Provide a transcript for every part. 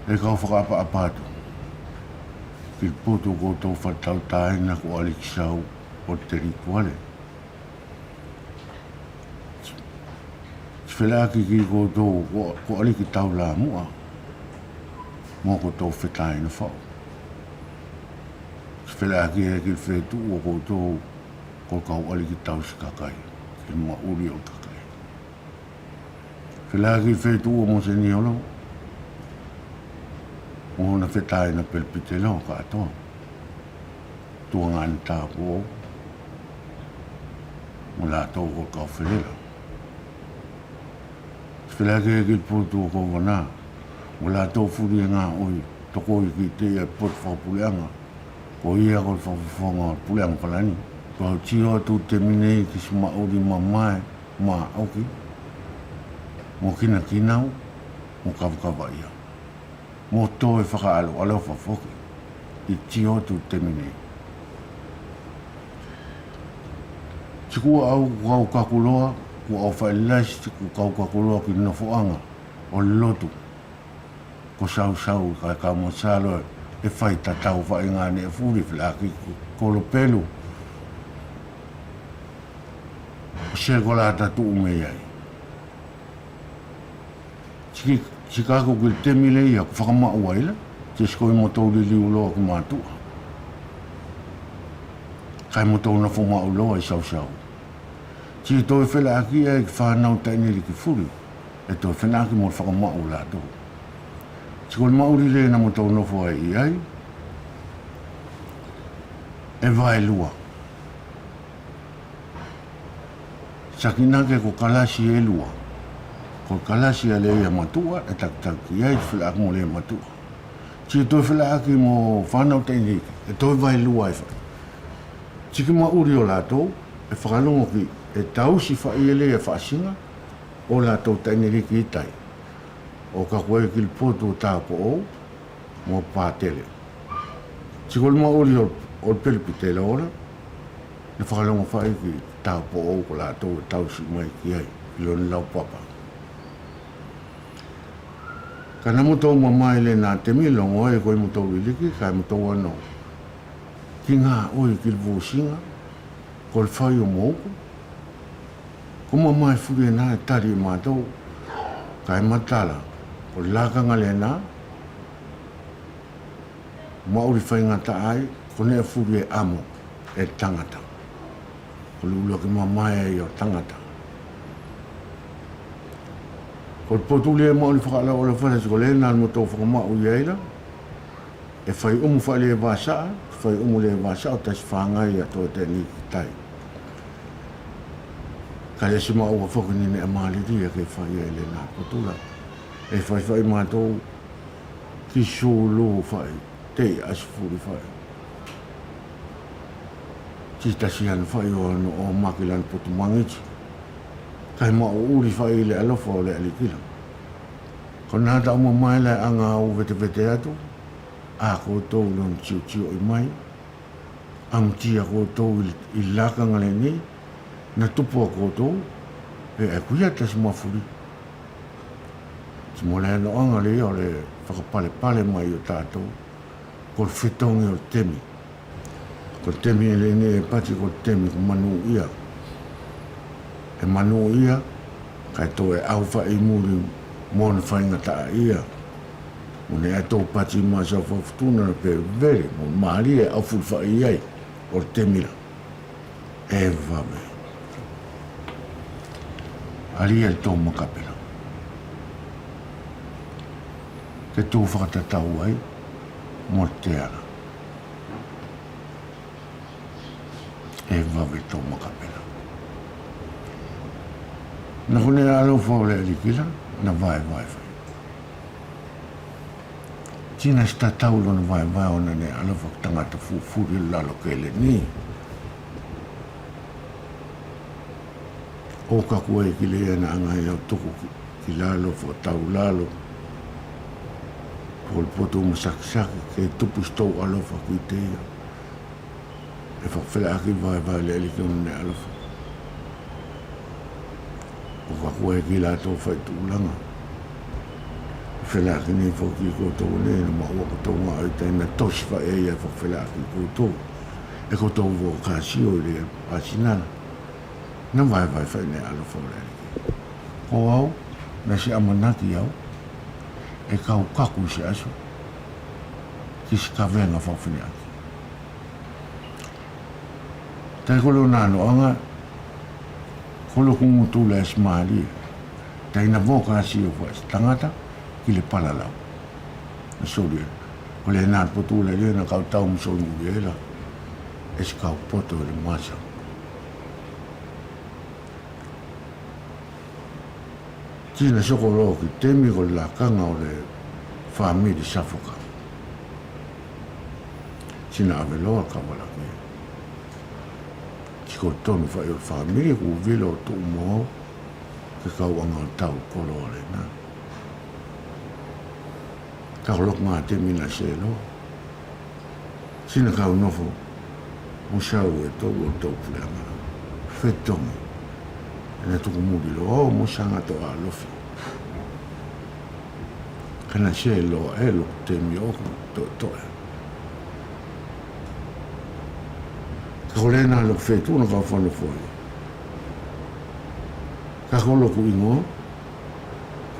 e kau whakaapa-apatu. Ki putu koutou whatau tāina ko alikisau o te rikuale. Whelaki ki koutou ko aliki tau la mua. Mō koutou whetāina whau. Whelaki e ki whetu o koutou ko kau aliki tau sikakai. Ki mua uri o kakai. Whelaki whetu o mo se niolo. Mō na whetāina pelpite lo ka atoa. Tua ngāni tāpu o. Mō la tau ko kau whelela. Whelaki e ki putu o kou wana. Mō la tau furi ngā oi. Toko i ki te e pot whapuleanga. Ko ia ko whapufonga puleanga palani. Ko tio atu te minei ki suma ori mamae ma auki. Mō kina kinau. Mō kawakawa ia. Mō tō e whakaalo alo whafoki. I tio atu te minei. Tikua au kau kakuloa. Ku au whaelasi ku kau kakuloa ki nofoanga. O lotu. Ko sau ka mosalo e whai tatau whai ngāne e furi whilaki kolo pelu. Se kola tatu umei ai. Chikako ki te mile ia ku whakamau aila. Te skoi motou li liuloa ki mātua. Kai motou na whumau loa i sau. Ti toi whilaki e ki whanau tainiri ki furi. E toi whenaki mo whakamau la tau. Tikol mauri le na mo tau nofo ai ai. E vai lua. Sakina ke ko kalasi e lua. Ko kalasi ale ia matua e tak ai fila mo le matua. Ti to fila aki mo whanau teini e toi vai lua e whai. Tiki mauri o lato e whakalongo ki e tau si whai ele e whaasinga o lato teini riki i tai. O ka koe ki le poto tāpo o, mō pātele. Tikol mauri o pelipitele ora, le whakalonga whai ki tāpo o ko lātou e tausi mai ki ai, ki loni lau papa. Ka na mutou mamai le nā te milongo e koe mutou iliki, kai mutou anō. Ki ngā oi ki le vōsinga, ko le whai o mōko. Ko mamai furi e nā e tari e mātou, kai matala. O lakanga le nā, mauri whaingata ai, kone e furi e amo e tangata. Ko lula ki mamae e o tangata. Ko potuli e mauri whakala o le whare, ko le nā mo tō whakamau i eira, e whai umu whai le vāsaa, whai umu le vāsaa o tasi whangai a tō te ni ki tai. Ka le si mau a whakanine e maaliri e kei whai e le nā potula. E whai mātou ki sōlo whai, te asifuri whai. Ti tasian whai o makilan potu mangiti. Kai mao uri whai le alofa o le alikila. Ko nā tau mamai le anga au vete atu, a koutou lon tiu i mai, am tia koutou i lakanga le ni, na tupu a koutou, e kuia tasi mafuri. Mo le no anga le o le whakapale mai o tātou ko le whitongi o temi. Ko temi e le ne e pati ko temi ko manu ia. E manu ia kai tō e au wha i muri mōna whainga taa ia. Mo ne e tō pati ma sa whawhtuna na pe vere mo maari e au fulwha i ai o temi la. E vame. Ali e tō makapela. Ke tō whakatatau ai, mō te ara. E wawe tō makapena. Na kone alo whao le alikila, na vai. Tina sta taulo na vai ona ne alo whakatangata furi lalo ke le ni. O ka kua ki le ana anga e au tuku ki lalo whakatau lalo. Ko le poto masakisaki ke tupu stou alofa kui te ia. E whakawhela aki vai le elike ne alofa. O ka kua e ki la tō whai tūlanga. Whela ki ni whoki koutou ne, na maua koutou ngā ai tēnā tosi wha e ia whela ki koutou. E koutou wō kāsio i rea pāsinana. Na vai whaine alo whaureri. Ko au, na se amanaki au, e kau kaku se aso, ki se ka venga whawhine aki. Tai kolo nāno anga, kolo kungu tūla e smālia, tai na wō kāsio wha e tangata, ki le palalau. Na sori, ko le nā potula le na kau tau msolu uela, e se kau poto le masa. Tina soko roa ki temi ko la kanga o le whamiri safoka. Tina aveloa ka wala ke. Kiko tonu whai o whamiri ku vilo tu umoho, ke kau anga tau kolo le na. Kau lok ngā temi na se lo. Sina kau nofo, musau e tau o tau puleanga. Whetongi. Ena tuku muri lo, o musanga to a lofi. Kana se lo e lo temi o to toe. Kako lena lo whetu na kau whanu foi. Kako loku ingo,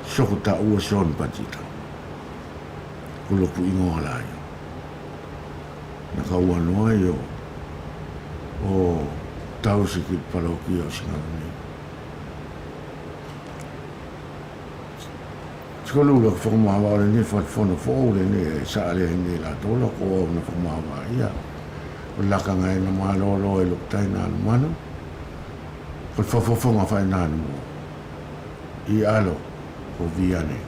soko ta ua son patita. Kuloku ingo halai. Na kau anoa yo o tau sikit paroki o singavani. Skolu lo whakamawa le ni whakawhana whao le ni e saale ni la tola ko o na whakamawa ia. O laka ngai na malolo e luktai nā mana. Ko whawhawhanga whai nā mo. I alo o viane.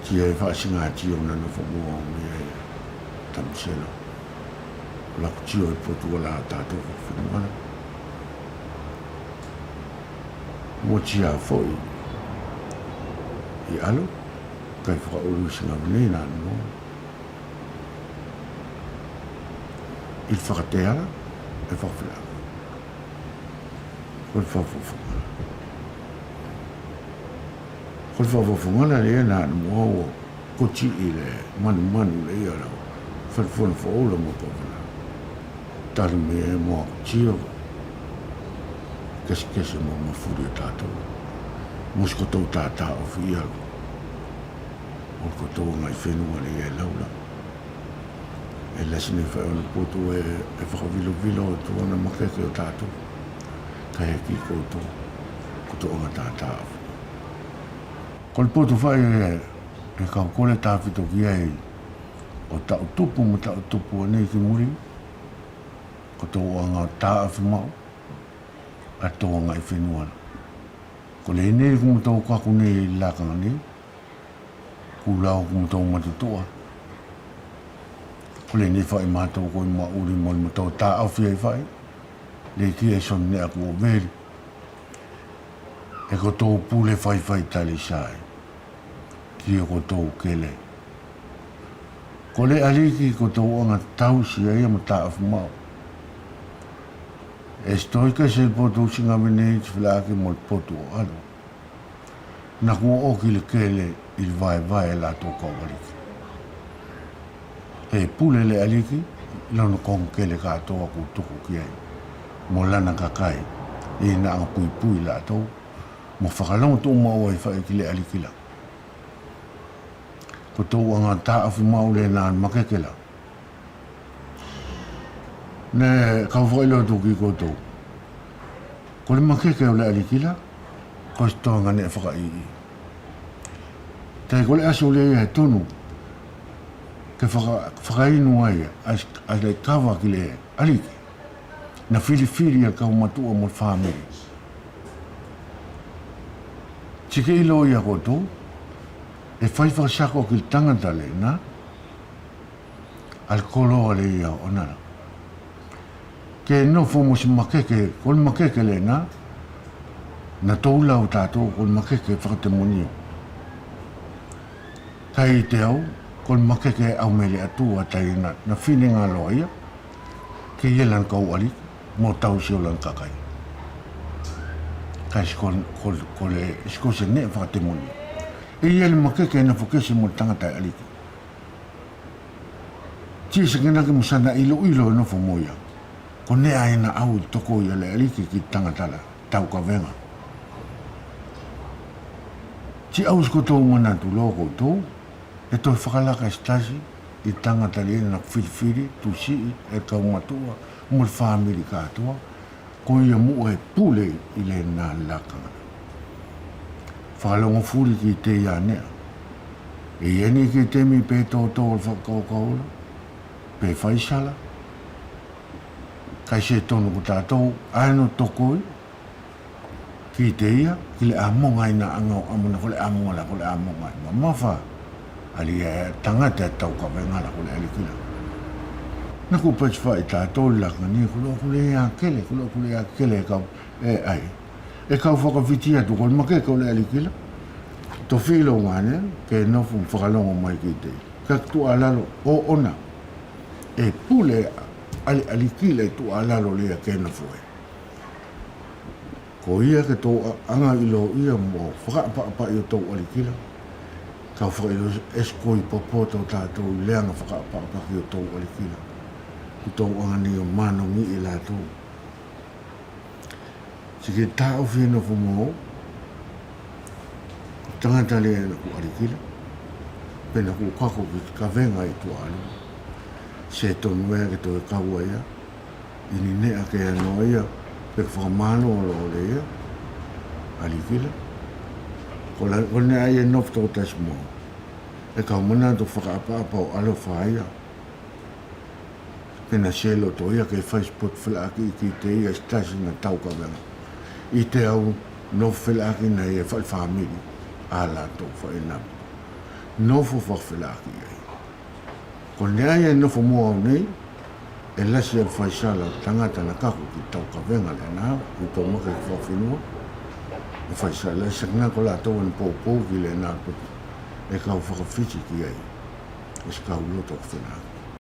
Tia e whaasinga tio na na whamua o me e tamusela. Laku tio e potua la tātou whakawhana. Mo tia foi I alo, kai whakauru singa mene nā no. I whakateara e whakawhila. Ko whawhawhanga. Ko whawhawhanga le nā no o koti I le manu le ia rau. Whawhana whaola mo pawhana. Tari me e mo tio. Kese mo mawhuri o tātou. Mos kotou tātā o whiaru. O kotou ngai whenua le e laura. E lasine whai ona poto e whakawilo o tuana makeke o tātou. Ka he ki koutou. Kotou nga tātā o whiaru. Ko le poto whai e kau kore tāwhito ki ei o tau tupu mo tau tupu anei ki muri. Kotou o ngā tā a whimau. A tō ngai whenua. Ko le nei kumu tau kaku nei I lakanga nei. Ku lau kumu tau matutoa. Ko le nei whai mātou koi mauri mo le matau tā awhi ai whai. Le ki e son nea ku o veri. E ko tō pule whai tali sai. Ki e ko tō kele. Ko le aliki ko tō anga tausi ai ama tā awhi mau. E stoika se poto singa mene I whilaake mo poto o alo. Na kua oki le kele I vai la tō kauariki. E pule le aliki, lono kong kele katoa ku tuku ki ai. Mo lana kakai, I na anga pui la tō. Mo whakalong tō mau ai whai ki le aliki la. Ko tō anga tā awhi mau le nā makekela. Ne kau whailo tō ki koutou. Ko le makeke o le alikila, ko se toanga ne whakai. Tai ko le aso le ia he tonu, ke whakainu ai a le kawa ki le aliki. Na whiri a kau matua mo whamiri. Tike ilo ia koutou, e whaiwhasako ki le tangata le na, al koloa le ia o nara. Ke no fomo si makeke, ko le makeke le na toula o tātou ko le makeke whakatemonio. Tai te au, ko le makeke au mele atua tai na whine ngā loa ia, ke ia lan kau ali, mo tau si o lan kakai. Kai ko le sko se ne fa te moni. E ia le makeke na fokesi mo tangata e aliki. Ti se ngana ke musana ilo no fo moia. Ko ne ai na au toko ia le aliki ki tangata la tau ka venga. Ti au sko tō mana tu loko tō, e tō whakalaka stasi i tangata le na whiriwhiri tu si e tau matua mo le whamiri katoa, ko ia mu e pule i le nā lakanga. Whakalongo furi ki te ia nea. E ieni ki te mi pe tō le whakaukaula, pe whaisala, kai se tonu ko tātou, aeno tokoi, ki te ia, ki le amonga ina angau amuna, ko le amonga la, ko le amonga ina. Mawha, ali e tangata e tau ka venga la, ko le alikila. Naku pachwha i tātou laka ni, ko le ia kele, ko le ia kele e kau, e ai. E kau whakawhiti atu, ko le make kau le alikila. To whilo ngane, ke nofu whakalongo mai ki te. Ka tu alalo, o ona, e pule alikila i tu alalo lea ke nofu e. Ko ia ke tō anga ilo ia mo whakaapa i o tō alikila. Ka whakailo eskoi popo tō tātou leanga whakaapa i o tō alikila. Ki tō anga ni o mano ngi i lātou. Si ke tāo whino fu mo, tangata lea na ku alikila. Pena ku kako ki ka venga i tu alu. Se tonu ea ke tō e kaua ia. Ini nea ke anoa ia. Pe whakamano o lo lea, alikila. Ko ne ai e nof tō tas mo. E kau mana tō whakaapa o alo whaia. Pena selo tō ia ke Facebook whalaki ki te ia stasi na tau ka venga. I te au nof whalaki na ia whamiri. Ala tō whainam. Nofu whalaki ai. Ko ne ai e nofo mua au nei, e lasi al whaisala tangata na kaku ki tau ka venga le nā, i tō maka ki whawhinua. E whaisala e sakna ko la tau an pōpō ki le nā putu. E kau whakawhiti ki ai. E skau loto ki whenā.